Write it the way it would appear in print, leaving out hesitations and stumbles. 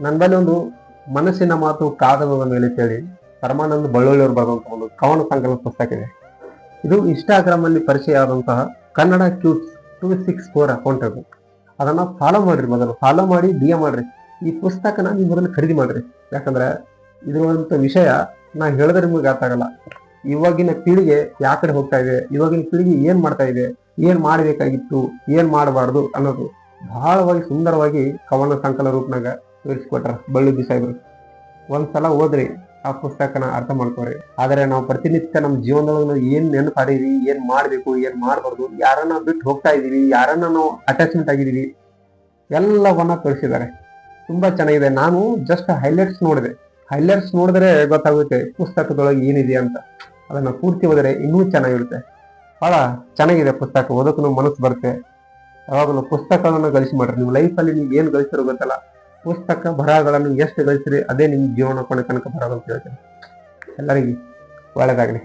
ನನ್ನ ಬಳಿ ಒಂದು ಮನಸ್ಸಿನ ಮಾತು ಕಾಗದದ ಮೇಲೆ ಕೇಳಿ ಪರಮಾನಂದ ಬಳ್ಳೊಳ್ಳಿಯವರು ಬರೆದಂತ ಒಂದು ಕವನ ಸಂಕಲನ ಪುಸ್ತಕ ಇದೆ. ಇದು ಇನ್ಸ್ಟಾಗ್ರಾಮ್ ಅಲ್ಲಿ ಪರಿಚಯ ಆದಂತಹ ಕನ್ನಡ ಕ್ಯೂಟ್ಸ್ 264 ಅಕೌಂಟ್ ಅದು. ಅದನ್ನ ಫಾಲೋ ಮಾಡ್ರಿ, ಮೊದಲು ಫಾಲೋ ಮಾಡಿ DM ಮಾಡ್ರಿ. ಈ ಪುಸ್ತಕನ ನೀವು ಮೊದಲು ಖರೀದಿ ಮಾಡ್ರಿ. ಯಾಕಂದ್ರೆ ಇದ್ರಂತ ವಿಷಯ ನಾ ಹೇಳಿದ್ರೆ ನಿಮ್ಗೆ ಅರ್ಥ ಆಗಲ್ಲ. ಇವಾಗಿನ ಪೀಳಿಗೆ ಯಾವ ಕಡೆ ಹೋಗ್ತಾ ಇದೆ, ಇವಾಗಿನ ಪೀಳಿಗೆ ಏನ್ ಮಾಡ್ತಾ ಇದೆ, ಏನ್ ಮಾಡ್ಬೇಕಾಗಿತ್ತು, ಏನ್ ಮಾಡಬಾರ್ದು ಅನ್ನೋದು ಬಹಳವಾಗಿ ಸುಂದರವಾಗಿ ಕವನ ಸಂಕಲನ ರೂಪನಾಗ ವಿವರಿಸಿಕೊಟ್ರ ಬಳ್ಳುದ್ದಿ ಸಾಹೇಬ್ರು. ಒಂದ್ಸಲ ಓದ್ರಿ, ಆ ಪುಸ್ತಕನ ಅರ್ಥ ಮಾಡ್ಕೋರಿ. ಆದ್ರೆ ನಾವು ಪ್ರತಿನಿತ್ಯ ನಮ್ಮ ಜೀವನದೊಳಗೆ ಏನ್ ನೆನಪಾಡೀವಿ, ಏನ್ ಮಾಡ್ಬೇಕು, ಏನ್ ಮಾಡ್ಬಾರ್ದು, ಯಾರನ್ನ ಬಿಟ್ಟು ಹೋಗ್ತಾ ಇದೀವಿ, ಯಾರನ್ನ ನಾವು ಅಟ್ಯಾಚ್ಮೆಂಟ್ ಆಗಿದೀವಿ, ಎಲ್ಲವನ್ನ ತೋರಿಸಿದ್ದಾರೆ. ತುಂಬಾ ಚೆನ್ನಾಗಿದೆ. ನಾನು ಜಸ್ಟ್ ಹೈಲೈಟ್ಸ್ ನೋಡಿದೆ. ಹೈಲೈಟ್ಸ್ ನೋಡಿದ್ರೆ ಗೊತ್ತಾಗುತ್ತೆ ಪುಸ್ತಕದೊಳಗೆ ಏನಿದೆ ಅಂತ. ಅದನ್ನ ಪೂರ್ತಿ ಓದಿದ್ರೆ ಇನ್ನೂ ಚೆನ್ನಾಗಿರುತ್ತೆ. ಬಹಳ ಚೆನ್ನಾಗಿದೆ ಪುಸ್ತಕ, ಓದೋಕ್ಕೂ ಮನಸ್ಸು ಬರುತ್ತೆ. ಯಾವಾಗಲೂ ಪುಸ್ತಕಗಳನ್ನ ಗಳಿಸಿ ಮಾಡ್ರಿ. ನೀವು ಲೈಫಲ್ಲಿ ನೀವು ಏನ್ ಗಳಿಸಿರೋ ಗೊತ್ತಲ್ಲ, ಪುಸ್ತಕ ಬರಹಗಳನ್ನು ಎಷ್ಟು ಗಳಿಸಿರಿ ಅದೇ ನಿಮ್ ಜೀವನ ಕೊನೆ ತನಕ ಬರೋದು ಅಂತ ಹೇಳ್ತೀನಿ. ಎಲ್ಲರಿಗೂ ಒಳ್ಳೆಯದಾಗಲಿ.